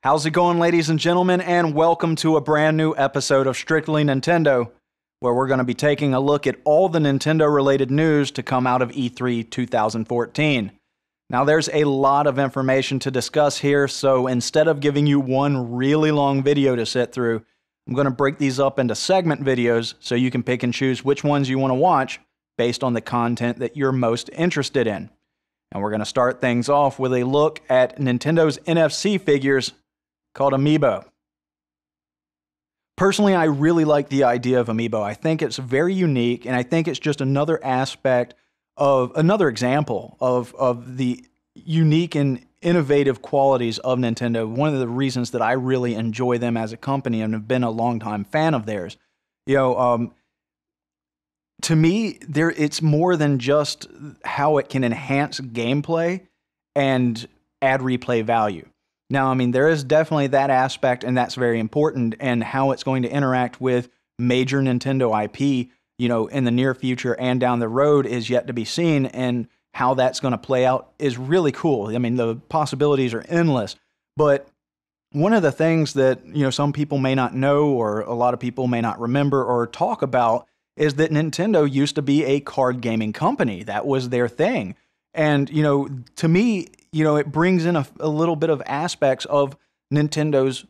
How's it going, ladies and gentlemen, and welcome to a brand new episode of Strictly Nintendo, where we're going to be taking a look at all the Nintendo-related news to come out of E3 2014. Now, there's a lot of information to discuss here, so instead of giving you one really long video to sit through, I'm going to break these up into segment videos so you can pick and choose which ones you want to watch based on the content that you're most interested in. And we're going to start things off with a look at Nintendo's NFC figures called Amiibo. Personally, I really like the idea of Amiibo. I think it's very unique, and I think it's just another aspect of another example of the unique and innovative qualities of Nintendo. One of the reasons that I really enjoy them as a company and have been a longtime fan of theirs. To me, it's more than just how it can enhance gameplay and add replay value. Now, I mean, there is definitely that aspect, and that's very important, and how it's going to interact with major Nintendo IP, in the near future and down the road is yet to be seen, and how that's going to play out is really cool. I mean, the possibilities are endless, but one of the things that, some people may not know, or a lot of people may not remember or talk about, is that Nintendo used to be a card gaming company. That was their thing. And, to me, it brings in a little bit of aspects of Nintendo's,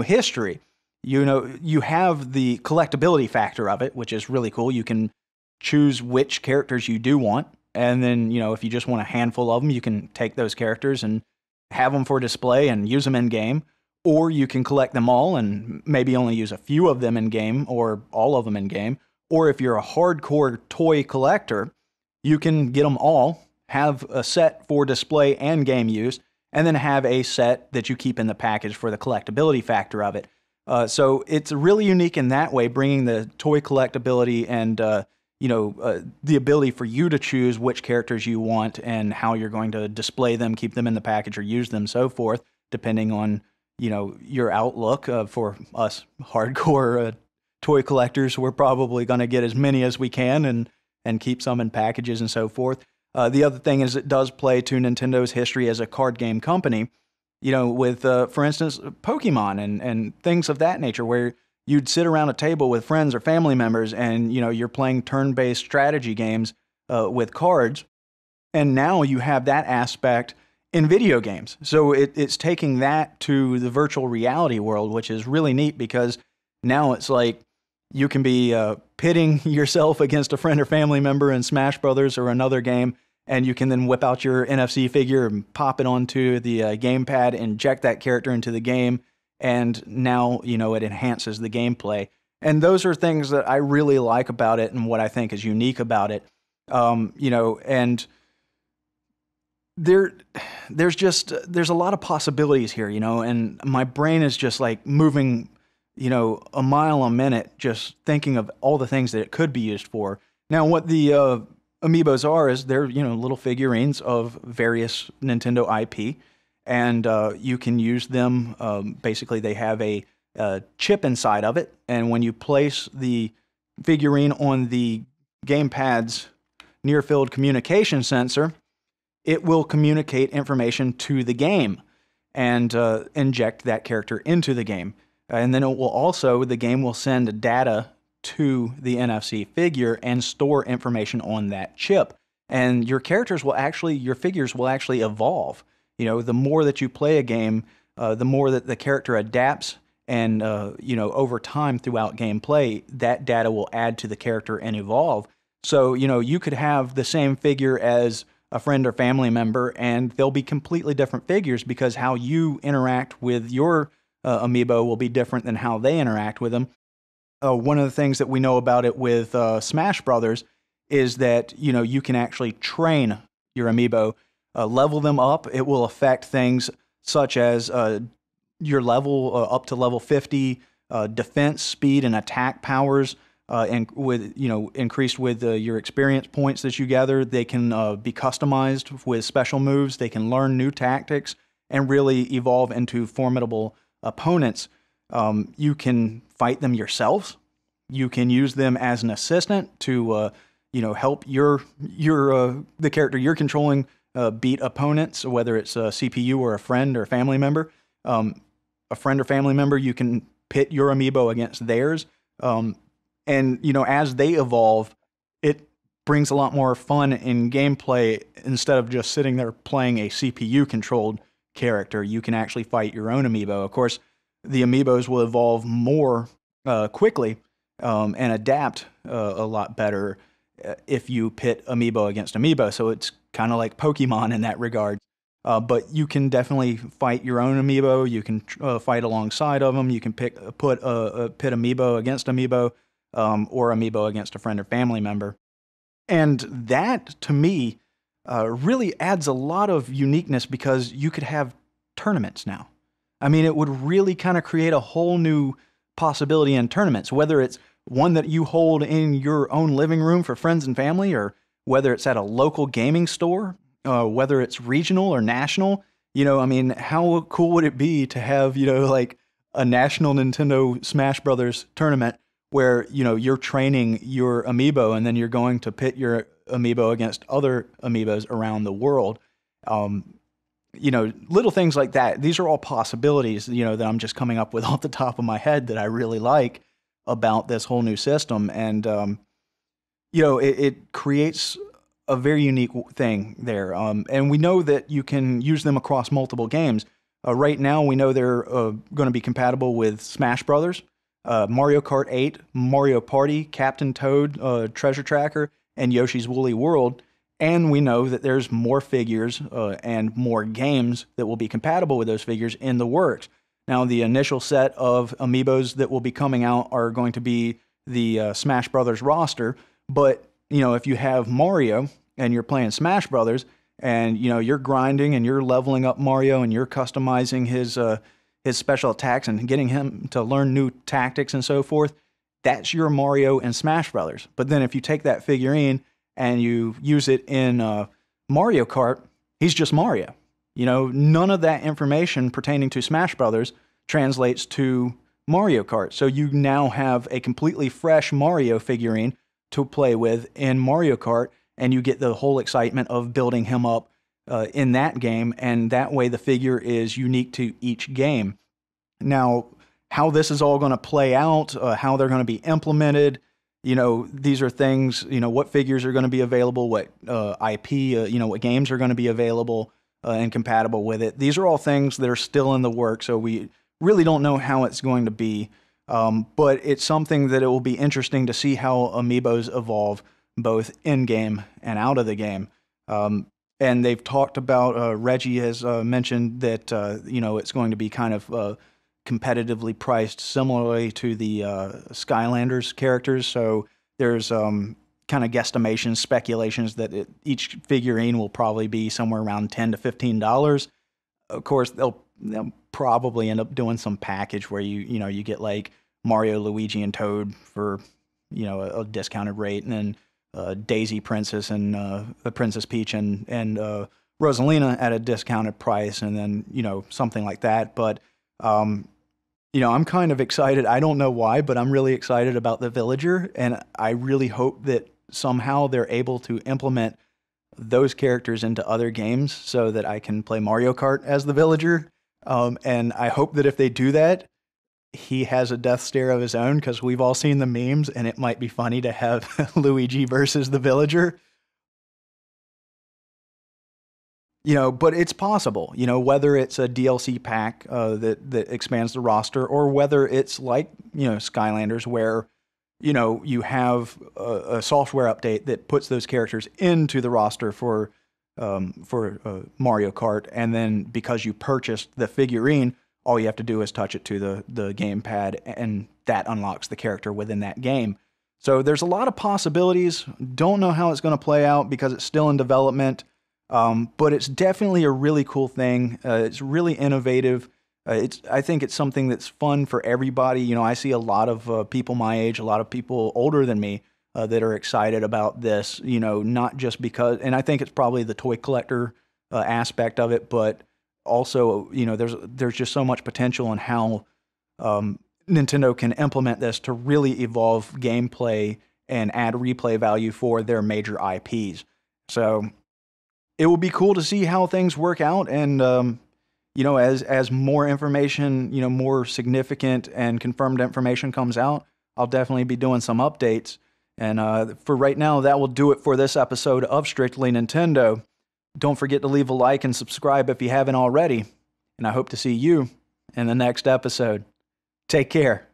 history. You have the collectibility factor of it, which is really cool. You can choose which characters you do want. And then, if you just want a handful of them, you can take those characters and have them for display and use them in game. Or you can collect them all and maybe only use a few of them in game or all of them in game. Or if you're a hardcore toy collector, you can get them all, have a set for display and game use, and then have a set that you keep in the package for the collectability factor of it. So it's really unique in that way, bringing the toy collectability and the ability for you to choose which characters you want and how you're going to display them, keep them in the package, or use them, so forth, depending on your outlook. For us hardcore toy collectors, we're probably going to get as many as we can and keep some in packages and so forth. The other thing is it does play to Nintendo's history as a card game company, with, for instance, Pokemon and things of that nature, where you'd sit around a table with friends or family members and, you're playing turn-based strategy games with cards, and now you have that aspect in video games. So it's taking that to the virtual reality world, which is really neat, because now it's like you can be pitting yourself against a friend or family member in Smash Brothers or another game, and you can then whip out your NFC figure and pop it onto the Game Pad, inject that character into the game, and now, it enhances the gameplay. And those are things that I really like about it and what I think is unique about it. And there's a lot of possibilities here, and my brain is just like moving a mile a minute, just thinking of all the things that it could be used for. Now, what the Amiibos are is they're, little figurines of various Nintendo IP, and you can use them. Basically, they have a chip inside of it, and when you place the figurine on the gamepad's near-field communication sensor, it will communicate information to the game and inject that character into the game. And then the game will send data to the NFC figure and store information on that chip. And your figures will actually evolve. The more that you play a game, the more that the character adapts, and over time throughout gameplay, that data will add to the character and evolve. So, you could have the same figure as a friend or family member, and they'll be completely different figures, because how you interact with your Amiibo will be different than how they interact with them. One of the things that we know about it with Smash Brothers is that, you can actually train your Amiibo, level them up. It will affect things such as your level up to level 50, defense, speed, and attack powers, and with increased with your experience points that you gather. They can be customized with special moves. They can learn new tactics and really evolve into formidable opponents. You can fight them yourselves. You can use them as an assistant to help the character you're controlling beat opponents, whether it's a CPU or a friend or a family member. a friend or family member, you can pit your amiibo against theirs. And, you know, as they evolve, it brings a lot more fun in gameplay. Instead of just sitting there playing a CPU-controlled character, you can actually fight your own amiibo. Of course, the amiibos will evolve more quickly and adapt a lot better if you pit amiibo against amiibo. So it's kind of like Pokemon in that regard. But you can definitely fight your own amiibo. You can fight alongside of them. You can pit amiibo against amiibo, or amiibo against a friend or family member. And that, to me, really adds a lot of uniqueness because you could have tournaments now. I mean, it would really kind of create a whole new possibility in tournaments, whether it's one that you hold in your own living room for friends and family, or whether it's at a local gaming store, whether it's regional or national. You know, I mean, how cool would it be to have, you know, like a national Nintendo Smash Brothers tournament where, you know, you're training your amiibo and then you're going to pit your amiibo against other amiibos around the world. You know, little things like that. These are all possibilities, you know, that I'm just coming up with off the top of my head that I really like about this whole new system. And, you know, it creates a very unique thing there. And we know that you can use them across multiple games. Right now, we know they're going to be compatible with Smash Brothers, Mario Kart 8, Mario Party, Captain Toad, Treasure Tracker, and Yoshi's Woolly World. And we know that there's more figures and more games that will be compatible with those figures in the works. Now, the initial set of amiibos that will be coming out are going to be the Smash Brothers roster. But, you know, if you have Mario and you're playing Smash Brothers and, you know, you're grinding and you're leveling up Mario and you're customizing his special attacks and getting him to learn new tactics and so forth, that's your Mario and Smash Brothers. But then if you take that figurine and you use it in Mario Kart, he's just Mario. You know, none of that information pertaining to Smash Brothers translates to Mario Kart. So you now have a completely fresh Mario figurine to play with in Mario Kart, and you get the whole excitement of building him up in that game, and that way the figure is unique to each game. Now, how this is all going to play out, how they're going to be implemented, you know, these are things, you know, what figures are going to be available, what IP, you know, what games are going to be available and compatible with it. These are all things that are still in the works, so we really don't know how it's going to be. But it's something that it will be interesting to see how amiibos evolve, both in-game and out of the game. And they've talked about, Reggie has mentioned that, you know, it's going to be kind of competitively priced similarly to the Skylanders characters. So there's kind of guesstimations, speculations that each figurine will probably be somewhere around $10 to $15. Of course, they'll probably end up doing some package where you get like Mario, Luigi, and Toad for, you know, a discounted rate, and then Daisy Princess and Princess Peach and Rosalina at a discounted price, and then, you know, something like that. But you know, I'm kind of excited. I don't know why, but I'm really excited about the Villager, and I really hope that somehow they're able to implement those characters into other games so that I can play Mario Kart as the Villager. And I hope that if they do that, he has a death stare of his own, because we've all seen the memes, and it might be funny to have Luigi versus the Villager. You know, but it's possible, you know, whether it's a DLC pack that expands the roster, or whether it's like, you know, Skylanders, where, you know, you have a software update that puts those characters into the roster for Mario Kart, and then because you purchased the figurine, all you have to do is touch it to the game pad, and that unlocks the character within that game. So there's a lot of possibilities. Don't know how it's going to play out because it's still in development. But it's definitely a really cool thing. It's really innovative. I think it's something that's fun for everybody. You know, I see a lot of people my age, a lot of people older than me that are excited about this. You know, not just because, and I think it's probably the toy collector aspect of it, but also, you know, there's just so much potential in how Nintendo can implement this to really evolve gameplay and add replay value for their major IPs. So it will be cool to see how things work out, and you know, as more information, you know, more significant and confirmed information comes out, I'll definitely be doing some updates. And for right now, that will do it for this episode of Strictly Nintendo. Don't forget to leave a like and subscribe if you haven't already. And I hope to see you in the next episode. Take care.